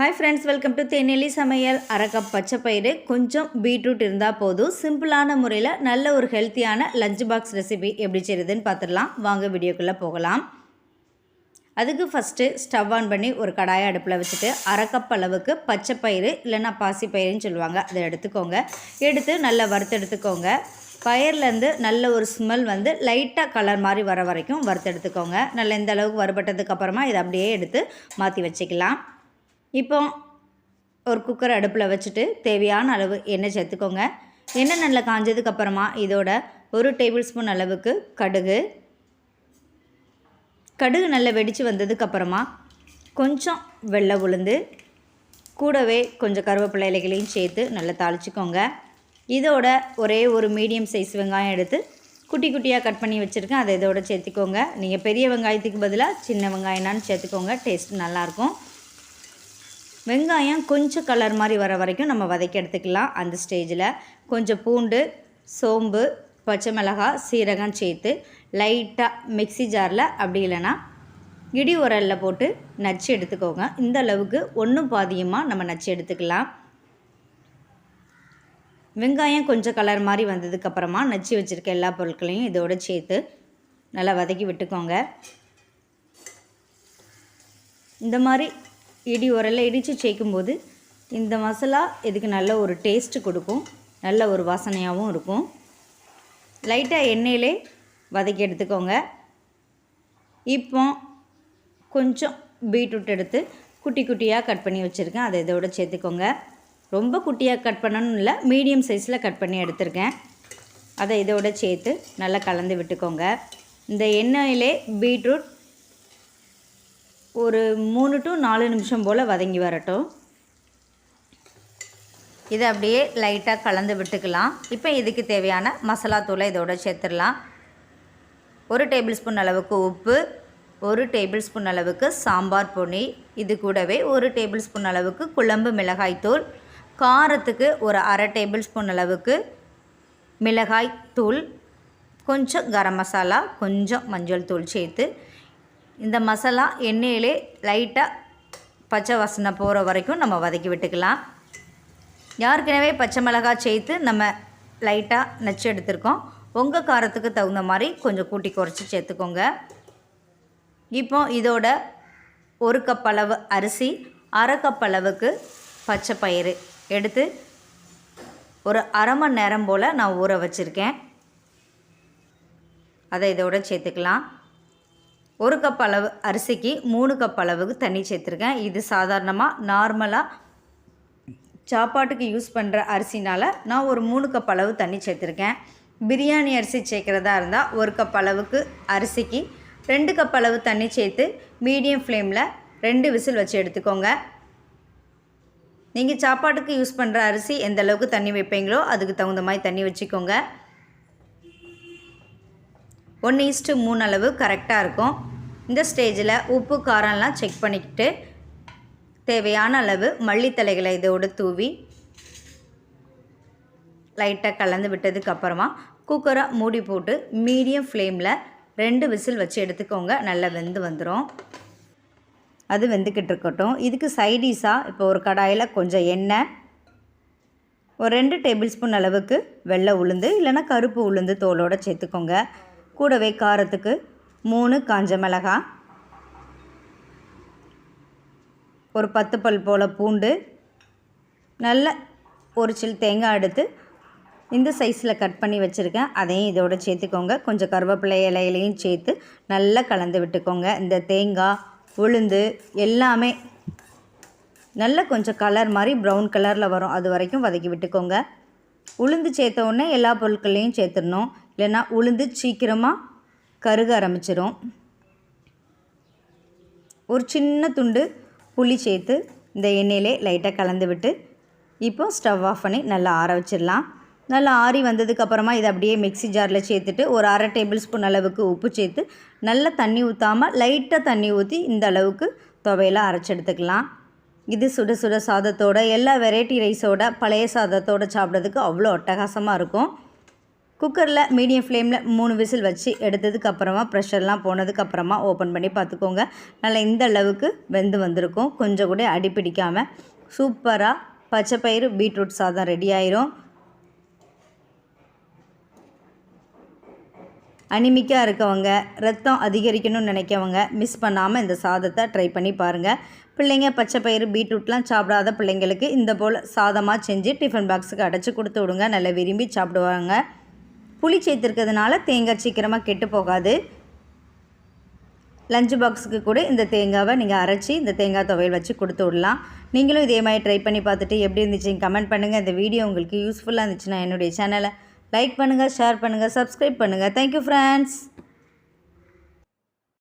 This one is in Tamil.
ஹாய் ஃப்ரெண்ட்ஸ், வெல்கம் டு தேனெல்லி சமையல். அரை கப் பச்சை பயிறு, கொஞ்சம் பீட்ரூட் இருந்தால் போதும். சிம்பிளான முறையில் நல்ல ஒரு ஹெல்த்தியான லஞ்ச் பாக்ஸ் ரெசிபி எப்படி செய்யுதுன்னு பார்த்துடலாம். வாங்க வீடியோக்குள்ளே போகலாம். அதுக்கு ஃபஸ்ட்டு ஸ்டவ் ஆன் பண்ணி ஒரு கடாயை அடுப்பில் வச்சுட்டு அரை கப் அளவுக்கு பச்சை பயிறு இல்லைன்னா பாசி பயிறுன்னு சொல்லுவாங்க, அதை எடுத்துக்கோங்க. எடுத்து நல்லா வறுத்தெடுத்துக்கோங்க. பயிர்லேருந்து நல்ல ஒரு ஸ்மெல் வந்து லைட்டாக கலர் மாதிரி வர வரைக்கும் வறுத்தெடுத்துக்கோங்க. நல்லா இந்த அளவுக்கு வறுபட்டதுக்கப்புறமா இதை அப்படியே எடுத்து மாற்றி வச்சுக்கலாம். இப்போ ஒரு குக்கர் அடுப்பில் வச்சுட்டு தேவையான அளவு எண்ணெய் சேர்த்துக்கோங்க. எண்ணெய் நல்லா காஞ்சதுக்கப்புறமா இதோட 1 டேபிள் ஸ்பூன் அளவுக்கு கடுகு நல்லா வெடித்து வந்ததுக்கப்புறமா கொஞ்சம் வெள்ளை உளுந்து, கூடவே கொஞ்சம் கருவேப்பிலை இலைகளையும் சேர்த்து நல்லா தாளிச்சிக்கோங்க. இதோட ஒரே ஒரு மீடியம் சைஸ் வெங்காயம் எடுத்து குட்டி குட்டியாக கட் பண்ணி வச்சுருக்கேன், அதை இதோட சேர்த்துக்கோங்க. நீங்கள் பெரிய வெங்காயத்துக்கு பதிலாக சின்ன வெங்காயம்னான்னு சேர்த்துக்கோங்க, டேஸ்ட் நல்லாயிருக்கும். வெங்காயம் கொஞ்சம் கலர் மாதிரி வர வரைக்கும் நம்ம வதக்கி எடுத்துக்கலாம். அந்த ஸ்டேஜில் கொஞ்சம் பூண்டு, சோம்பு, பச்சை மிளகாய், சீரகம் சேர்த்து லைட்டாக மிக்ஸி ஜாரில் அப்படி இல்லைன்னா இடி உரலில் போட்டு நச்சு எடுத்துக்கோங்க. இந்த அளவுக்கு ஒன்றும் பாதியமாக நம்ம நச்சு எடுத்துக்கலாம். வெங்காயம் கொஞ்சம் கலர் மாதிரி வந்ததுக்கப்புறமா நச்சு வச்சுருக்க எல்லா பொருட்களையும் இதோடு சேர்த்து நல்லா வதக்கி விட்டுக்கோங்க. இந்த மாதிரி இடி உரலில் இடித்து சேர்க்கும்போது இந்த மசாலா இதுக்கு நல்ல ஒரு டேஸ்ட்டு கொடுக்கும், நல்ல ஒரு வாசனையாகவும் இருக்கும். லைட்டாக எண்ணெயிலே வதக்கி எடுத்துக்கோங்க. இப்போ கொஞ்சம் பீட்ரூட் எடுத்து குட்டி குட்டியாக கட் பண்ணி வச்சுருக்கேன், அதை இதோட சேர்த்துக்கோங்க. ரொம்ப குட்டியாக கட் பண்ணணும் இல்லை, மீடியம் சைஸில் கட் பண்ணி எடுத்துருக்கேன், அதை இதோட சேர்த்து நல்லா கலந்து விட்டுக்கோங்க. இந்த எண்ணெயிலே பீட்ரூட் ஒரு 3 to 4 நிமிஷம் போல் வதங்கி வரட்டும். இதை அப்படியே லைட்டாக கலந்து விட்டுக்கலாம். இப்போ இதுக்கு தேவையான மசாலா தூளை இதோட சேர்த்துடலாம். 1 டேபிள் ஸ்பூன் அளவுக்கு உப்பு, 1 டேபிள் ஸ்பூன் அளவுக்கு சாம்பார் பொடி, இது கூடவே 1 டேபிள் ஸ்பூன் அளவுக்கு குழம்பு மிளகாய் தூள், காரத்துக்கு ஒரு அரை டேபிள் ஸ்பூன் அளவுக்கு மிளகாய் தூள், கொஞ்சம் கரம் மசாலா, கொஞ்சம் மஞ்சள் தூள் சேர்த்து இந்த மசாலா எண்ணெயிலே லைட்டாக பச்சை வாசனை போகிற வரைக்கும் நம்ம வதக்கி விட்டுக்கலாம். ஏற்கனவே பச்சை மிளகாய் சேர்த்து நம்ம லைட்டாக நச்சு எடுத்துருக்கோம். உங்கள் காரத்துக்கு தகுந்த மாதிரி கொஞ்சம் கூட்டி குறைச்சி சேர்த்துக்கோங்க. இப்போ இதோட 1 கப் அளவு அரிசி, அரை கப் அளவுக்கு பச்சை பயிறு எடுத்து ஒரு அரை மணி நேரம் போல் நான் ஊற வச்சுருக்கேன், அதை இதோட சேர்த்துக்கலாம். 1 கப் அளவு அரிசிக்கு 3 கப் அளவுக்கு தண்ணி சேர்த்துருக்கேன். இது சாதாரணமாக நார்மலாக சாப்பாட்டுக்கு யூஸ் பண்ணுற அரிசினால் நான் ஒரு 3 கப் அளவு தண்ணி சேர்த்துருக்கேன். பிரியாணி அரிசி சேர்க்குறதா இருந்தால் 1 கப் அளவுக்கு அரிசிக்கு 2 கப் அளவு தண்ணி சேர்த்து மீடியம் ஃப்ளேமில் 2 விசில் வச்சு எடுத்துக்கோங்க. நீங்கள் சாப்பாட்டுக்கு யூஸ் பண்ணுற அரிசி எந்த அளவுக்கு தண்ணி வைப்பீங்களோ அதுக்கு தகுந்த மாதிரி தண்ணி வச்சுக்கோங்க. 1:3 அளவு கரெக்டாக இருக்கும். இந்த ஸ்டேஜில் உப்பு காரம்லாம் செக் பண்ணிக்கிட்டு தேவையான அளவு மல்லித்தலைகளை இதோடு தூவி லைட்டாக கலந்து விட்டதுக்கப்புறமா குக்கரை மூடி போட்டு மீடியம் ஃப்ளேமில் 2 விசில் வச்சு எடுத்துக்கோங்க. நல்லா வெந்து வந்துடும். அது வெந்துக்கிட்டு இருக்கட்டும். இதுக்கு சைடிஷாக இப்போ ஒரு கடாயில் கொஞ்சம் எண்ணெய், ஒரு 2 டேபிள் ஸ்பூன் அளவுக்கு வெள்ளை உளுந்து இல்லைன்னா கருப்பு உளுந்து தோலோடு சேர்த்துக்கோங்க. கூடவே காரத்துக்கு 3 காஞ்ச மிளகாய், ஒரு 10 பல் போல் பூண்டு, நல்ல ஒரு சில் தேங்காய் எடுத்து இந்த சைஸில் கட் பண்ணி வச்சுருக்கேன், அதையும் இதோட சேர்த்துக்கோங்க. கொஞ்சம் கருவேப்பிலை இலையிலையும் சேர்த்து நல்லா கலந்து விட்டுக்கோங்க. இந்த தேங்காய், உளுந்து எல்லாமே நல்லா கொஞ்சம் கலர் மாதிரி ப்ரௌன் கலரில் வரும், அது வரைக்கும் வதக்கி விட்டுக்கோங்க. உளுந்து சேர்த்த உடனே எல்லா பொருட்களையும் சேர்த்துடணும், இல்லைன்னா உளுந்து சீக்கிரமாக கருக ஆரம்பிச்சிடும். ஒரு சின்ன துண்டு புளி சேர்த்து இந்த எண்ணெயிலே லைட்டாக கலந்து விட்டு இப்போ ஸ்டவ் ஆஃப் பண்ணி நல்லா ஆற வச்சிடலாம். நல்லா ஆறி வந்ததுக்கப்புறமா இதை அப்படியே மிக்ஸி ஜாரில் சேர்த்துட்டு ஒரு அரை டேபிள் ஸ்பூன் அளவுக்கு உப்பு சேர்த்து நல்லா தண்ணி ஊற்றாமல் லைட்டாக தண்ணி ஊற்றி இந்த அளவுக்கு துவையெல்லாம் அரைச்சி எடுத்துக்கலாம். இது சுட சுட சாதத்தோட எல்லா வெரைட்டி ரைஸோட பழைய சாதத்தோடு சாப்பிட்றதுக்கு அவ்வளோ அட்டகாசமாக இருக்கும். குக்கரில் மீடியம் ஃப்ளேமில் 3 விசில் வச்சு எடுத்ததுக்கப்புறமா ப்ரெஷர்லாம் போனதுக்கப்புறமா ஓப்பன் பண்ணி பார்த்துக்கோங்க. நல்லா இந்த அளவுக்கு வெந்து வந்திருக்கும். கொஞ்சம் கூட அடி பிடிக்காமல் சூப்பராக பச்சைப்பயிறு பீட்ரூட் சாதம் ரெடி ஆயிரும். அனிமிக்காக இருக்கவங்க, ரத்தம் அதிகரிக்கணும்னு நினைக்கவங்க மிஸ் பண்ணாமல் இந்த சாதத்தை ட்ரை பண்ணி பாருங்கள். பிள்ளைங்க பச்சைப்பயிறு பீட்ரூட்லாம் சாப்பிடாத பிள்ளைங்களுக்கு இந்த போல் சாதமாக செஞ்சு டிஃபன் பாக்ஸுக்கு அடைச்சி கொடுத்து விடுங்க. நல்லா விரும்பி சாப்பிடுவாங்க. புளி சேர்த்துருக்கிறதுனால தேங்காய் சீக்கிரமாக கெட்டு போகாது. லஞ்ச் பாக்ஸுக்கு கூட இந்த தேங்காவை நீங்கள் அரைச்சி இந்த தேங்காய் துவையல் வச்சு கொடுத்து விடலாம். நீங்களும் இதே மாதிரி ட்ரை பண்ணி பார்த்துட்டு எப்படி இருந்துச்சுன்னு கமெண்ட் பண்ணுங்கள். இந்த வீடியோ உங்களுக்கு யூஸ்ஃபுல்லாக இருந்துச்சுன்னா என்னுடைய சேனலை லைக் பண்ணுங்கள், ஷேர் பண்ணுங்கள், சப்ஸ்கிரைப் பண்ணுங்கள். Thank you friends.